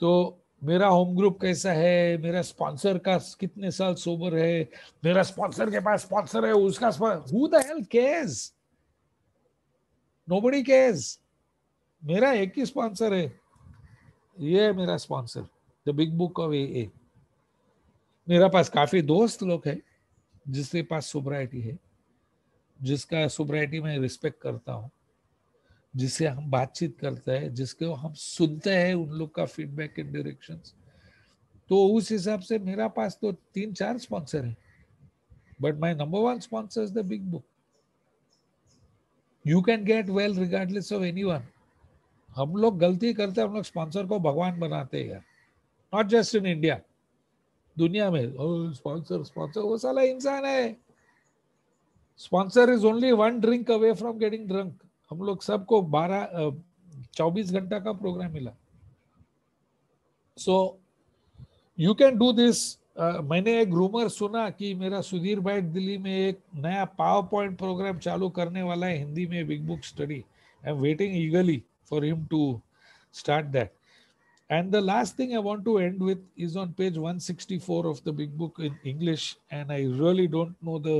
तो मेरा home group कैसा है, मेरा sponsor का कितने साल sober है, मेरा स्पॉन्सर के पास स्पॉन्सर है, उसका who the hell cares? Nobody cares. मेरा एक ही स्पॉन्सर है. ये है मेरा sponsor, the big book of A. मेरा पास काफी दोस्त लोग हैं जिसके पास सोब्राइटी है, जिसका सोब्राइटी में रिस्पेक्ट करता हूँ, जिससे हम बातचीत करते हैं, जिसको हम सुनते हैं उन लोग का फीडबैक एंड डायरेक्शंस। तो उस हिसाब से मेरा पास तो 3-4 स्पॉन्सर है, but my number one sponsor is the big book. You can get well regardless of anyone. हम लोग गलती करते हैं, हम लोग स्पॉन्सर को भगवान बनाते हैं यार, नॉट जस्ट इन इंडिया, दुनिया में। स्पॉन्सर स्पॉन्सर, वो साला इंसान है। Sponsor is only one drink away from getting drunk. हम लोग सबको 24 घंटा का प्रोग्राम मिला। So you can do this. मैंने एक रूमर सुना कि मेरा सुधीर भाई दिल्ली में एक नया पावर पॉइंट प्रोग्राम चालू करने वाला है हिंदी में, big book study. I am waiting eagerly for him to start that. And the last thing I want to end with is on page 164 of the big book in English, and I really don't know the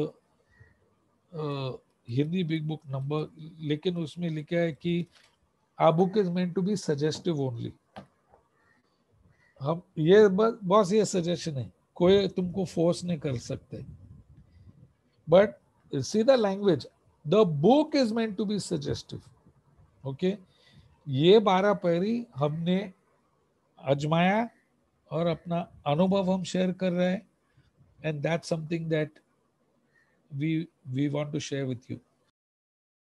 Hindi big book number, लेकिन उसमें लिखा है कि our book is meant to be suggestive only. हम ये बस ये suggestion है, कोई तुमको फोर्स नहीं कर सकते, but see the language, the book is meant to be suggestive. Okay, ये 12 पैरी हमने अजमाया और अपना अनुभव हम शेयर कर रहे हैं, and that's something that we want to share with you.